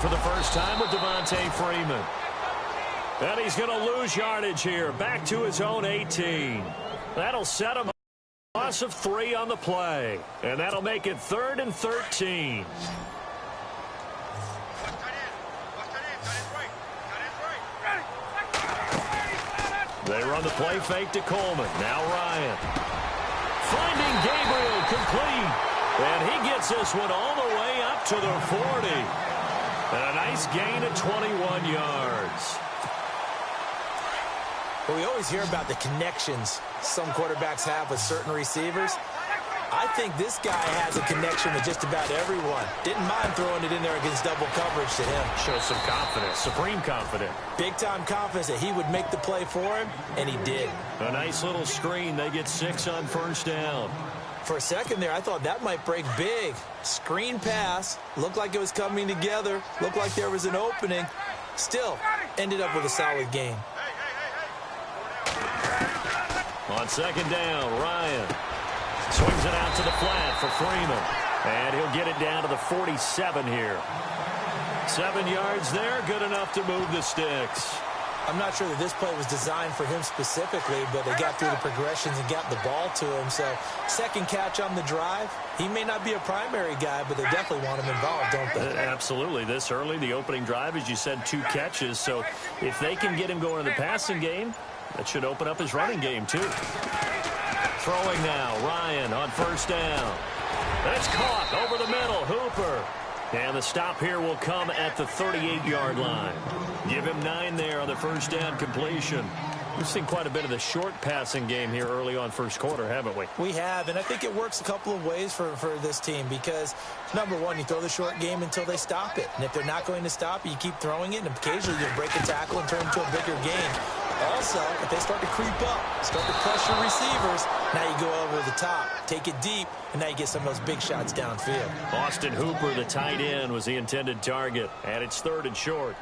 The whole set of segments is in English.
for the first time with Devontae Freeman. And he's going to lose yardage here. Back to his own 18. That'll set him up. Loss of 3 on the play. And that'll make it 3rd and 13. They run the play fake to Coleman. Now Ryan. Finding Gabriel complete. And he gets this one all the way up to the 40. And a nice gain of 21 yards. Well, we always hear about the connections some quarterbacks have with certain receivers. I think this guy has a connection with just about everyone. Didn't mind throwing it in there against double coverage to him. Shows some confidence, supreme confidence. Big-time confidence that he would make the play for him, and he did. A nice little screen. They get 6 on first down. For a second there, I thought that might break big. Screen pass. Looked like it was coming together. Looked like there was an opening. Still, ended up with a solid gain. On second down, Ryan swings it out to the flat for Freeman. And he'll get it down to the 47 here. 7 yards there, good enough to move the sticks. I'm not sure that this play was designed for him specifically, but they got through the progressions and got the ball to him. So, second catch on the drive. He may not be a primary guy, but they definitely want him involved, don't they? Absolutely. This early, the opening drive, as you said, 2 catches. So, if they can get him going in the passing game, that should open up his running game, too. Throwing now, Ryan on first down. That's caught over the middle, Hooper. And the stop here will come at the 38-yard line. Give him 9 there on the first down completion. We've seen quite a bit of the short passing game here early on first quarter, haven't we? We have, and I think it works a couple of ways for this team because, number one, you throw the short game until they stop it. And if they're not going to stop it, you keep throwing it, and occasionally you'll break a tackle and turn it into a bigger game. Also, if they start to creep up, start to pressure receivers, now you go over the top, take it deep, and now you get some of those big shots downfield. Austin Hooper, the tight end, was the intended target, and it's 3rd and short.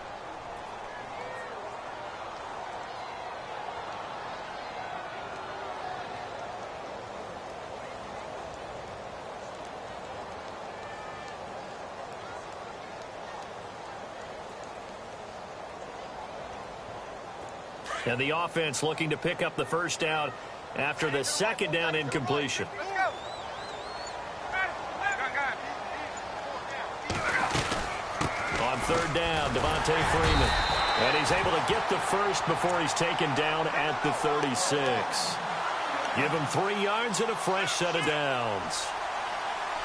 And the offense looking to pick up the first down after the second down incompletion. On 3rd down, Devontae Freeman. And he's able to get the first before he's taken down at the 36. Give him 3 yards and a fresh set of downs.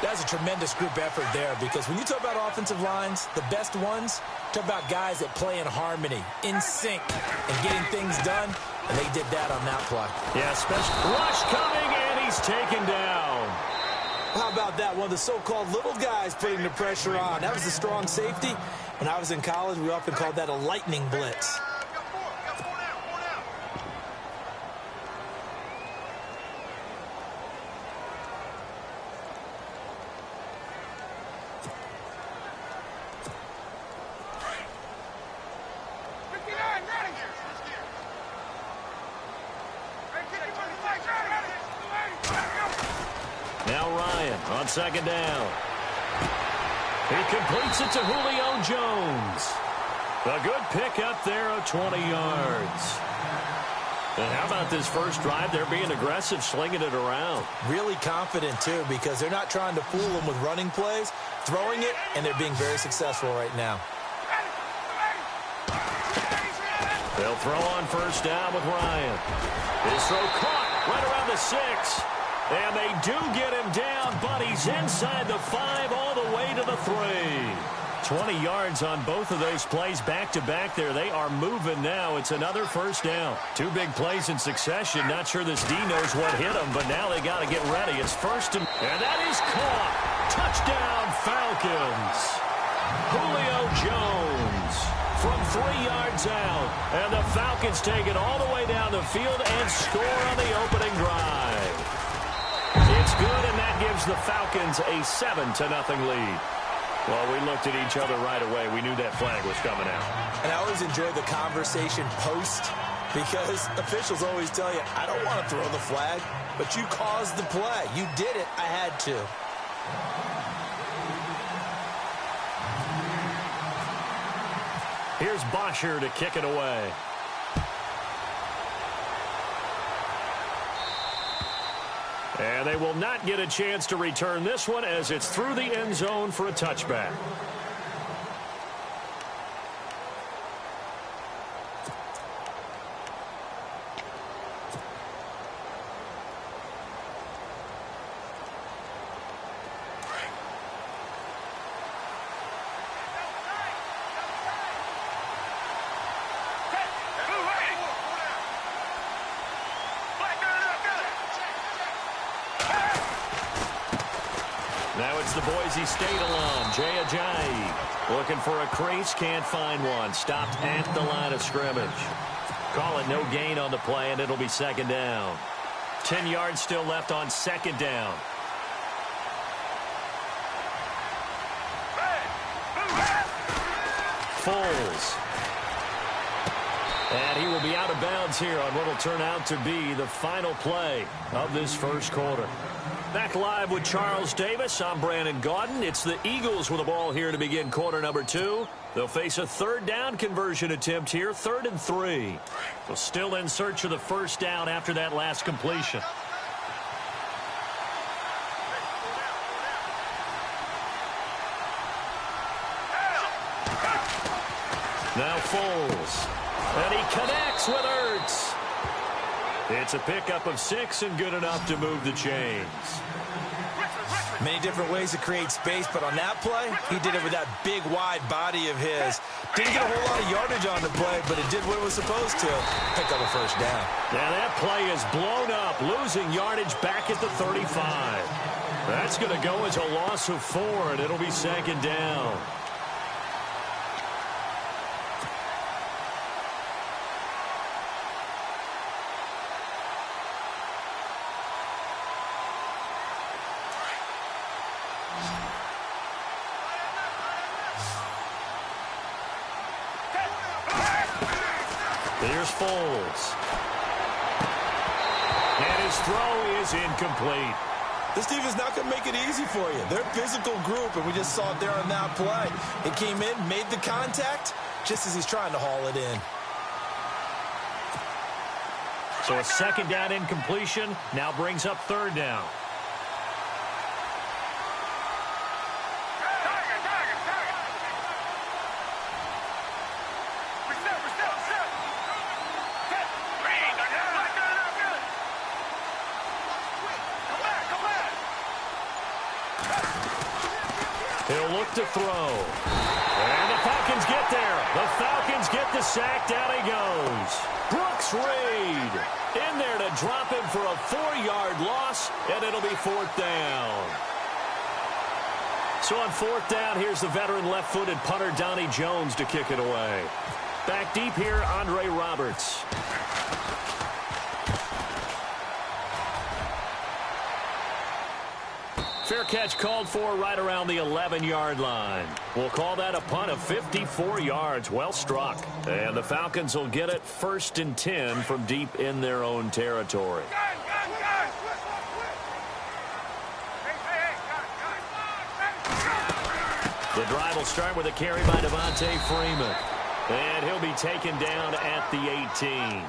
That's a tremendous group effort there because when you talk about offensive lines, the best ones, talk about guys that play in harmony, in sync, and getting things done, and they did that on that play. Yeah, special rush coming, and he's taken down. How about that? One of the so-called little guys putting the pressure on. That was a strong safety. When I was in college, we often called that a lightning blitz. On second down. He completes it to Julio Jones. A good pickup there of 20 yards. And how about this first drive? They're being aggressive, slinging it around. Really confident, too, because they're not trying to fool them with running plays, throwing it, and they're being very successful right now. They'll throw on first down with Ryan. His throw caught right around the 6. And they do get him down, but he's inside the 5 all the way to the 3. 20 yards on both of those plays back-to-back there. They are moving now. It's another first down. 2 big plays in succession. Not sure this D knows what hit him, but now they got to get ready. It's first and that is caught. Touchdown, Falcons. Julio Jones from 3 yards out. And the Falcons take it all the way down the field and score on the opening drive. It's good, and that gives the Falcons a 7-0 lead. Well, we looked at each other right away. We knew that flag was coming out. And I always enjoy the conversation post because officials always tell you, I don't want to throw the flag, but you caused the play. You did it. I had to. Here's Bosher to kick it away. And they will not get a chance to return this one as it's through the end zone for a touchback. Now it's the Boise State alum, Jay Ajayi. Looking for a crease, can't find one. Stopped at the line of scrimmage. Call it no gain on the play, and it'll be second down. 10 yards still left on second down. Foles. And he will be out of bounds here on what will turn out to be the final play of this first quarter. Back live with Charles Davis. I'm Brandon Gaudin. It's the Eagles with the ball here to begin quarter number 2. They'll face a third down conversion attempt here, 3rd and 3. So still in search of the first down after that last completion. Now Foles. And he connects with Ertz. It's a pickup of 6 and good enough to move the chains. Many different ways to create space, but on that play, he did it with that big, wide body of his. Didn't get a whole lot of yardage on the play, but it did what it was supposed to. Pick up a first down. Now that play is blown up, losing yardage back at the 35. That's going to go as a loss of 4, and it'll be second down. Here's Foles. And his throw is incomplete. This defense is not going to make it easy for you. They're a physical group, and we just saw it there on that play. It came in, made the contact, just as he's trying to haul it in. So a second down incompletion now brings up third down. He'll look to throw. And the Falcons get there. The Falcons get the sack. Down he goes. Brooks Reed in there to drop him for a 4-yard loss, and it'll be fourth down. So on fourth down, here's the veteran left-footed punter Donnie Jones to kick it away. Back deep here, Andre Roberts. Fair catch called for right around the 11-yard line. We'll call that a punt of 54 yards. Well struck. And the Falcons will get it 1st and 10 from deep in their own territory. The drive will start with a carry by Devontae Freeman. And he'll be taken down at the 18.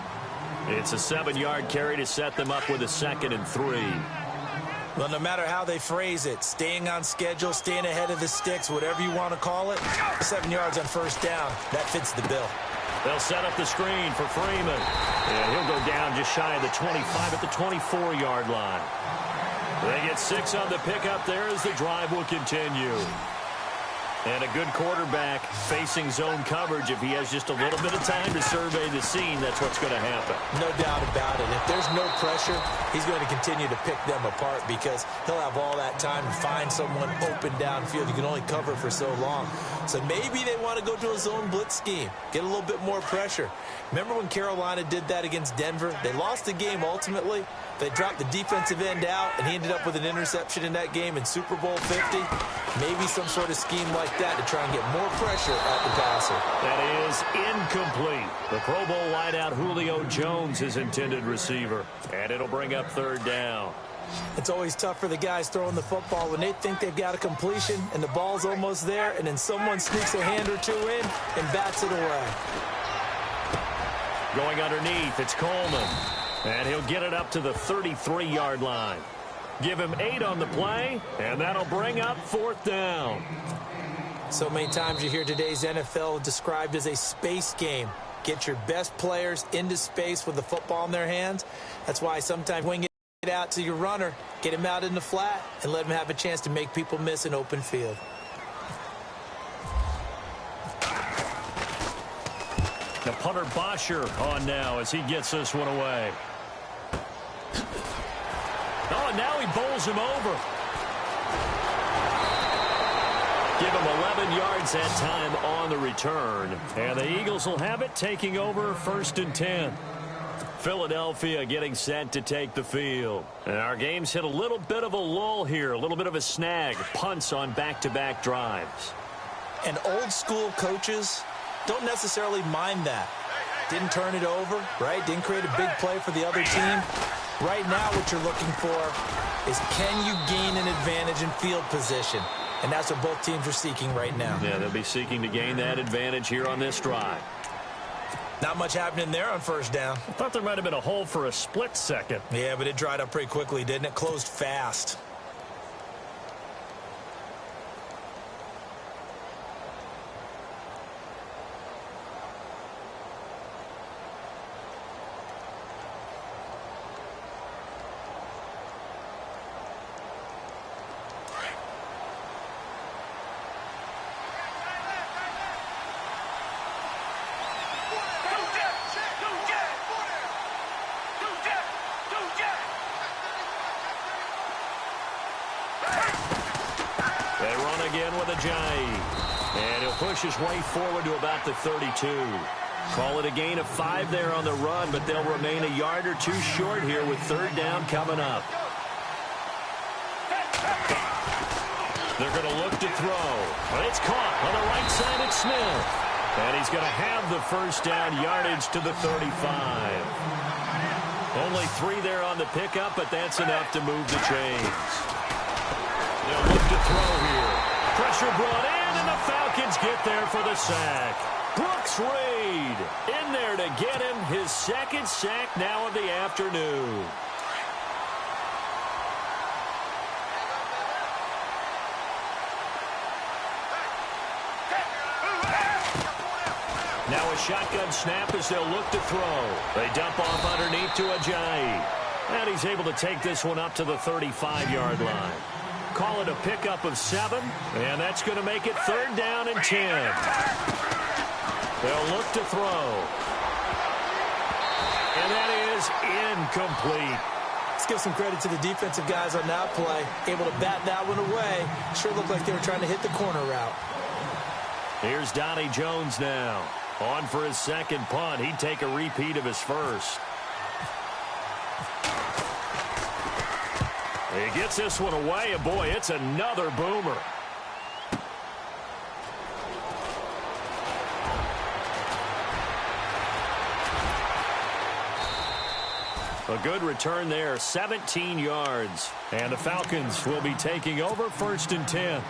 It's a 7-yard carry to set them up with a 2nd and 3. Well, no matter how they phrase it, staying on schedule, staying ahead of the sticks, whatever you want to call it, 7 yards on first down, that fits the bill. They'll set up the screen for Freeman. And he'll go down just shy of the 25 at the 24-yard line. They get 6 on the pickup there as the drive will continue. And a good quarterback facing zone coverage. If he has just a little bit of time to survey the scene, that's what's going to happen. No doubt about it. If there's no pressure, he's going to continue to pick them apart because he'll have all that time to find someone open downfield. You can only cover for so long. So maybe they want to go to a zone blitz scheme, get a little bit more pressure. Remember when Carolina did that against Denver? They lost the game ultimately. They dropped the defensive end out, and he ended up with an interception in that game in Super Bowl 50. Maybe some sort of scheme like that to try and get more pressure at the passer. That is incomplete. The Pro Bowl wideout Julio Jones, his intended receiver. And it'll bring up third down. It's always tough for the guys throwing the football when they think they've got a completion and the ball's almost there, and then someone sneaks a hand or two in and bats it away. Going underneath, it's Coleman. And he'll get it up to the 33-yard line. Give him 8 on the play, and that'll bring up 4th down. So many times you hear today's NFL described as a space game. Get your best players into space with the football in their hands. That's why sometimes wing it out to your runner, get him out in the flat, and let him have a chance to make people miss an open field. The punter Bosher on now as he gets this one away. Oh, and now he bowls him over. Give him 11 yards that time on the return. And the Eagles will have it, taking over 1st and 10. Philadelphia getting set to take the field. And our game's hit a little bit of a lull here, a little bit of a snag. Punts on back-to-back drives. And old-school coaches don't necessarily mind that. Didn't turn it over, right? Didn't create a big play for the other team. Right now what you're looking for is, can you gain an advantage in field position? And that's what both teams are seeking right now. Yeah, they'll be seeking to gain that advantage here on this drive. Not much happening there on 1st down. I thought there might have been a hole for a split second. Yeah, but it dried up pretty quickly, didn't it? Closed fast. And he'll push his way forward to about the 32. Call it a gain of 5 there on the run, but they'll remain a yard or two short here with 3rd down coming up. They're going to look to throw. But it's caught on the right side at Smith. And he's going to have the 1st down yardage to the 35. Only 3 there on the pickup, but that's enough to move the chains. They'll look to throw here. Pressure brought in, and the Falcons get there for the sack. Brooks Reed in there to get him his 2nd sack now of the afternoon. Now a shotgun snap as they'll look to throw. They dump off underneath to Ajayi. And he's able to take this one up to the 35-yard line. Call it a pickup of 7, and that's going to make it 3rd down and 10. They'll look to throw. And that is incomplete. Let's give some credit to the defensive guys on that play. Able to bat that one away. Sure looked like they were trying to hit the corner route. Here's Donnie Jones now. On for his 2nd punt. He'd take a repeat of his 1st. He gets this one away, and boy, it's another boomer. A good return there, 17 yards. And the Falcons will be taking over 1st and 10.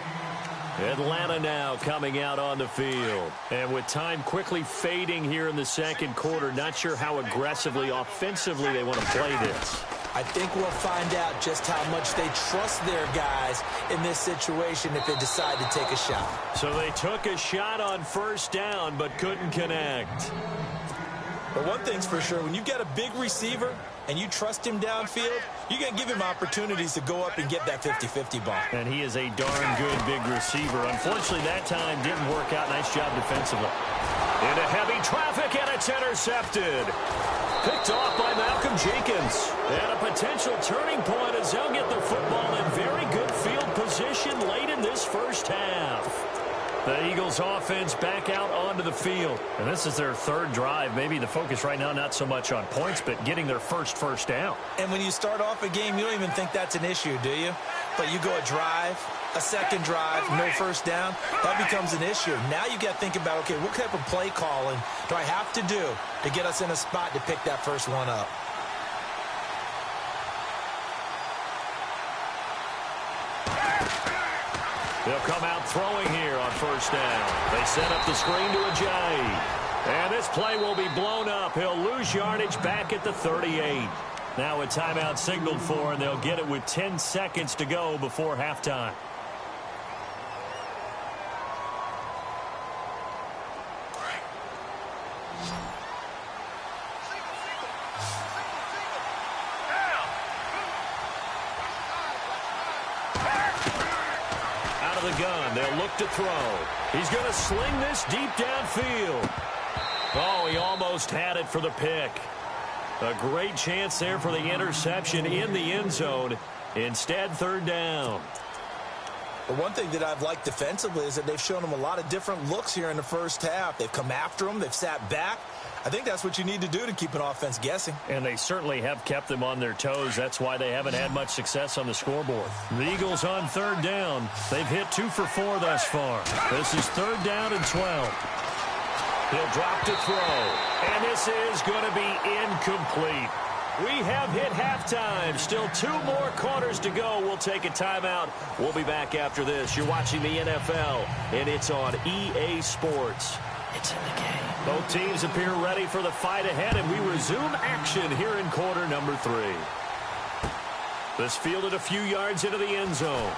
Atlanta now coming out on the field. And with time quickly fading here in the 2nd quarter, not sure how aggressively, offensively they want to play this. I think we'll find out just how much they trust their guys in this situation if they decide to take a shot. So they took a shot on 1st down but couldn't connect. But one thing's for sure, when you get a big receiver and you trust him downfield, you're going to give him opportunities to go up and get that 50-50 ball. And he is a darn good big receiver. Unfortunately, that time didn't work out. Nice job defensively. Into heavy traffic, and it's intercepted. Picked off by Malcolm Jenkins. And a potential turning point as they'll get the football in very good field position late in this 1st half. The Eagles offense back out onto the field. And this is their 3rd drive. Maybe the focus right now not so much on points, but getting their first down. And when you start off a game, you don't even think that's an issue, do you? But you go a drive, a 2nd drive, no 1st down, that becomes an issue. Now you got to think about, okay, what type of play calling do I have to do to get us in a spot to pick that first one up? They'll come out throwing here on first down. They set up the screen to Ajayi. And this play will be blown up. He'll lose yardage back at the 38. Now a timeout signaled for, and they'll get it with 10 seconds to go before halftime. Out of the gun, they'll look to throw. He's going to sling this deep downfield. Oh, he almost had it for the pick. A great chance there for the interception in the end zone. Instead, third down. The one thing that I've liked defensively is that they've shown them a lot of different looks here in the first half. They've come after them. They've sat back. I think that's what you need to do to keep an offense guessing. And they certainly have kept them on their toes. That's why they haven't had much success on the scoreboard. The Eagles on third down. They've hit 2 for 4 thus far. This is third down and 12. He'll drop to throw. And this is going to be incomplete. We have hit halftime. Still 2 more quarters to go. We'll take a timeout. We'll be back after this. You're watching the NFL, and it's on EA Sports. It's in the game. Both teams appear ready for the fight ahead, and we resume action here in quarter number 3. This fielded a few yards into the end zone.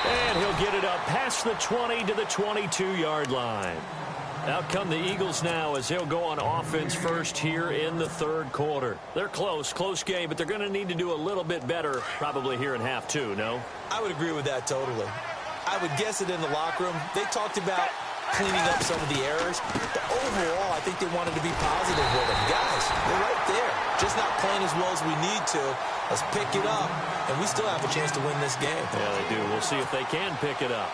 And he'll get it up past the 20 to the 22-yard line. Out come the Eagles now as they'll go on offense first here in the third quarter. They're close game, but they're going to need to do a little bit better probably here in half 2, no? I would agree with that totally. I would guess it in the locker room. They talked about cleaning up some of the errors, but overall, I think they wanted to be positive with them. Guys, they're right there. Just not playing as well as we need to. Let's pick it up, and we still have a chance to win this game. Yeah, they do. We'll see if they can pick it up.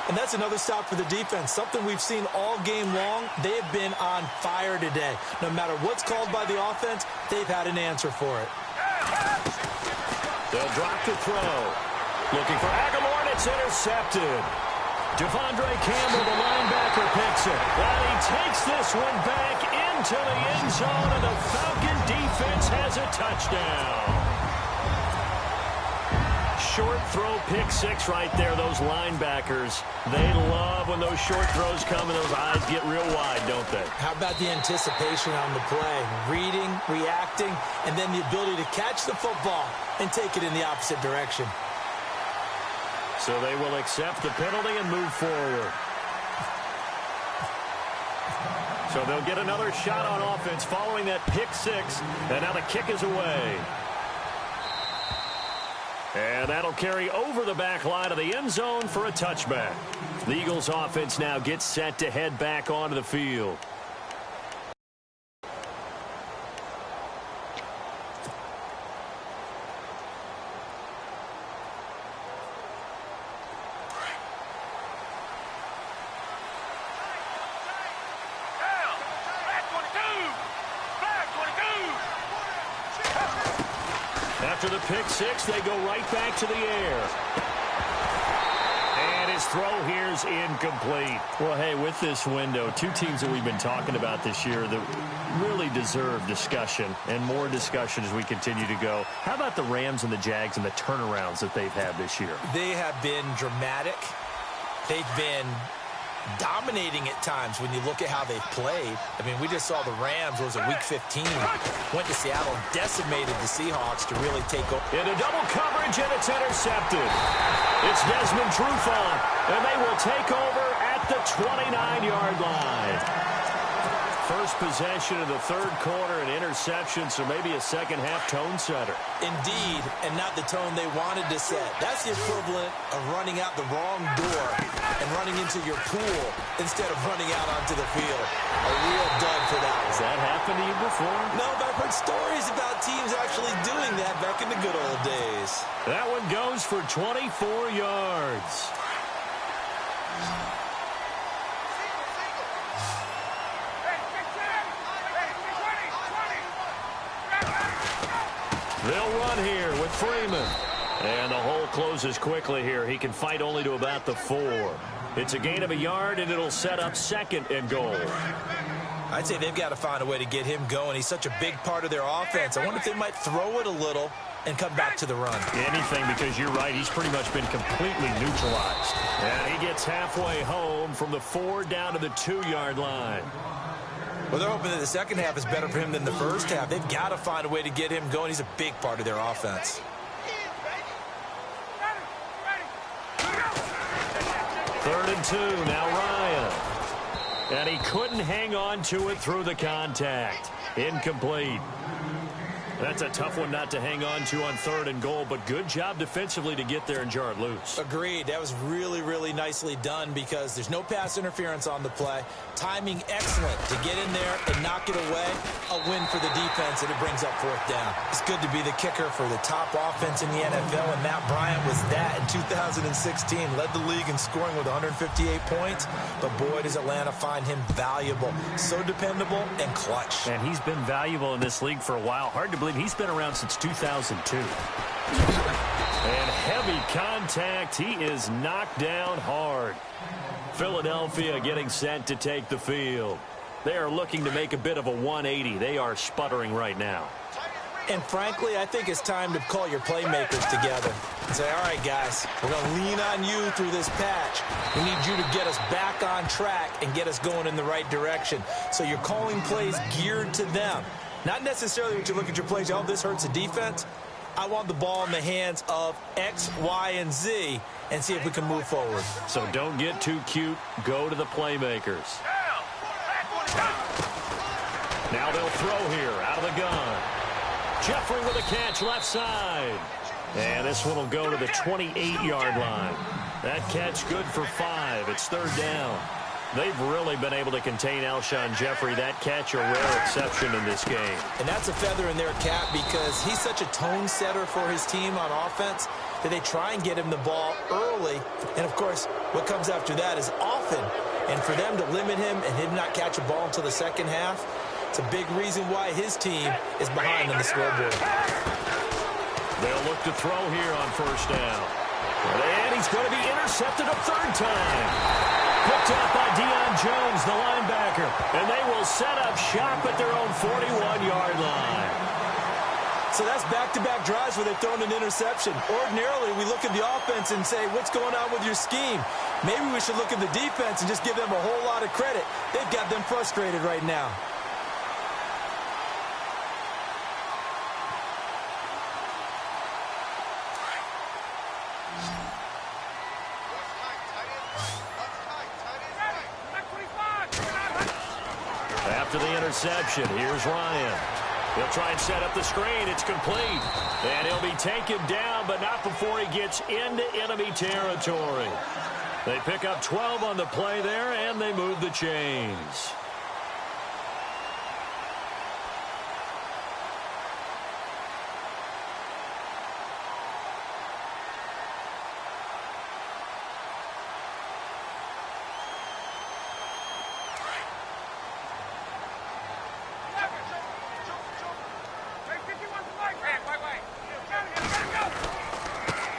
And that's another stop for the defense, something we've seen all game long. They have been on fire today. No matter what's called by the offense, they've had an answer for it. They'll drop to throw. Looking for Aguilar, and it's intercepted. Devondre Campbell, the linebacker, picks it. And he takes this one back into the end zone, and the Falcon defense has a touchdown. Short throw, pick 6 right there. Those linebackers, they love when those short throws come and those eyes get real wide, don't they? How about the anticipation on the play? Reading, reacting, and then the ability to catch the football and take it in the opposite direction. So they will accept the penalty and move forward. So they'll get another shot on offense following that pick 6, and now the kick is away. And that'll carry over the back line of the end zone for a touchback. The Eagles offense now gets set to head back onto the field. After the pick 6, they go right back to the air. And his throw here is incomplete. Well, hey, with this window, 2 teams that we've been talking about this year that really deserve discussion and more discussion as we continue to go. How about the Rams and the Jags and the turnarounds that they've had this year? They have been dramatic. They've been dominating at times when you look at how they've played. I mean, we just saw the Rams, was it week 15, went to Seattle, decimated the Seahawks to really take over. Into double coverage, and it's intercepted. It's Desmond Trufant, and they will take over at the 29-yard line. First possession of the third quarter, an interception, so maybe a second-half tone setter. Indeed, and not the tone they wanted to set. That's the equivalent of running out the wrong door and running into your pool instead of running out onto the field. A real dud for that. Has that happened to you before? No, but I've heard stories about teams actually doing that back in the good old days. That one goes for 24 yards. They'll run here with Freeman. And the hole closes quickly here. He can fight only to about the 4. It's a gain of a yard, and it'll set up 2nd and goal. I'd say they've got to find a way to get him going. He's such a big part of their offense. I wonder if they might throw it a little and come back to the run. Anything, because you're right, he's pretty much been completely neutralized. And he gets halfway home from the 4 down to the 2-yard line. Well, they're hoping that the second half is better for him than the first half. They've got to find a way to get him going. He's a big part of their offense. 3rd and 2, now Ryan. And he couldn't hang on to it through the contact. Incomplete. That's a tough one not to hang on to on 3rd and goal, but good job defensively to get there and jar it loose. Agreed. That was really, really nicely done because there's no pass interference on the play. Timing excellent to get in there and knock it away. A win for the defense, and it brings up 4th down. It's good to be the kicker for the top offense in the NFL, and Matt Bryant was that in 2016. Led the league in scoring with 158 points, but boy, does Atlanta find him valuable. So dependable and clutch. And he's been valuable in this league for a while. Hard to believe he's been around since 2002. And heavy contact. He is knocked down hard. Philadelphia getting set to take the field. They are looking to make a bit of a 180. They are sputtering right now. And frankly, I think it's time to call your playmakers together and say, all right, guys, we're going to lean on you through this patch. We need you to get us back on track and get us going in the right direction. So you're calling plays geared to them. Not necessarily when you look at your plays, oh, this hurts the defense. I want the ball in the hands of X, Y, and Z and see if we can move forward. So don't get too cute. Go to the playmakers. Now they'll throw here out of the gun. Jeffrey with a catch left side. And this one will go to the 28-yard line. That catch good for 5. It's 3rd down. They've really been able to contain Alshon Jeffrey. That catch a rare exception in this game. And that's a feather in their cap because he's such a tone setter for his team on offense that they try and get him the ball early. And, of course, what comes after that is often. And for them to limit him and him not catch a ball until the second half, it's a big reason why his team is behind on the scoreboard. They'll look to throw here on 1st down. And he's going to be intercepted a 3rd time. Picked up by Deion Jones, the linebacker. And they will set up shop at their own 41-yard line. So that's back-to-back drives where they've thrown an interception. Ordinarily, we look at the offense and say, what's going on with your scheme? Maybe we should look at the defense and just give them a whole lot of credit. They've got them frustrated right now. After the interception, here's Ryan. He'll try and set up the screen. It's complete. And he'll be taken down, but not before he gets into enemy territory. They pick up 12 on the play there, and they move the chains.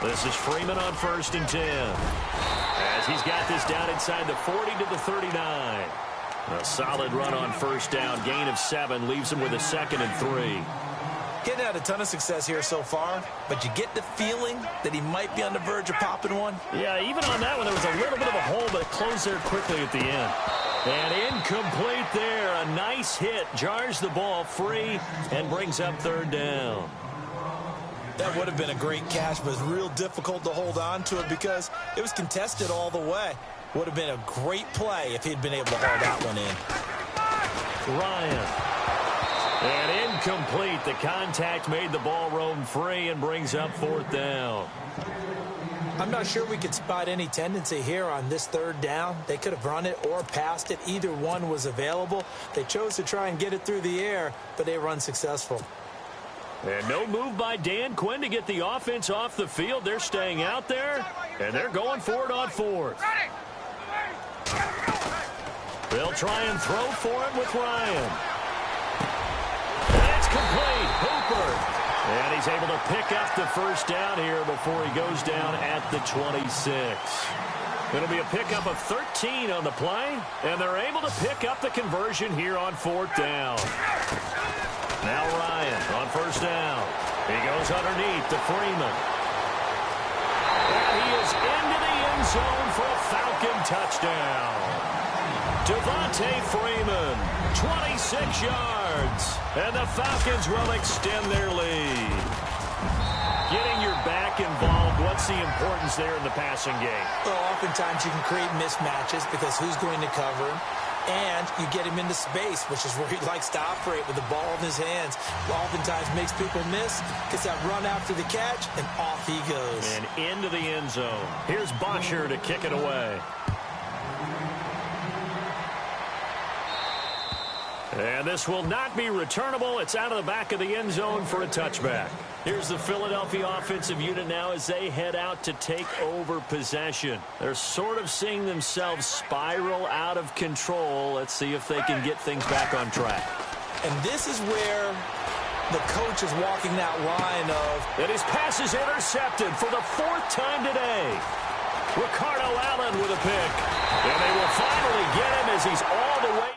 This is Freeman on 1st and 10. As he's got this down inside the 40 to the 39. A solid run on 1st down. Gain of 7 leaves him with a 2nd and 3. Getting out a ton of success here so far, but you get the feeling that he might be on the verge of popping one. Yeah, even on that one, there was a little bit of a hole, but it closed there quickly at the end. And incomplete there. A nice hit. Jars the ball free and brings up 3rd down. That would have been a great catch, but it's real difficult to hold on to it because it was contested all the way. Would have been a great play if he'd been able to haul that one in. Ryan. And incomplete. The contact made the ball roam free and brings up 4th down. I'm not sure we could spot any tendency here on this 3rd down. They could have run it or passed it. Either one was available. They chose to try and get it through the air, but they were unsuccessful. And no move by Dan Quinn to get the offense off the field. They're staying out there, and they're going for it on 4th. They'll try and throw for it with Ryan. That's complete. Hooper. And he's able to pick up the 1st down here before he goes down at the 26. It'll be a pickup of 13 on the play, and they're able to pick up the conversion here on 4th down. Now Ryan on 1st down. He goes underneath to Freeman. And he is into the end zone for a Falcon touchdown. Devontae Freeman, 26 yards. And the Falcons will extend their lead. Getting your back involved, what's the importance there in the passing game? Well, oftentimes you can create mismatches because who's going to cover him? And you get him into space, which is where he likes to operate with the ball in his hands. Oftentimes makes people miss, gets that run after the catch, and off he goes. And into the end zone. Here's Bosher to kick it away. And this will not be returnable. It's out of the back of the end zone for a touchback. Here's the Philadelphia offensive unit now as they head out to take over possession. They're sort of seeing themselves spiral out of control. Let's see if they can get things back on track. And this is where the coach is walking that line of... And his pass is intercepted for the 4th time today. Ricardo Allen with a pick. And they will finally get him as he's all the way.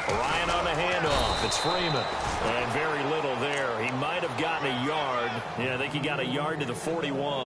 Ryan on the handoff. It's Freeman. And very little there. He might have gotten a yard. Yeah, I think he got a yard to the 41.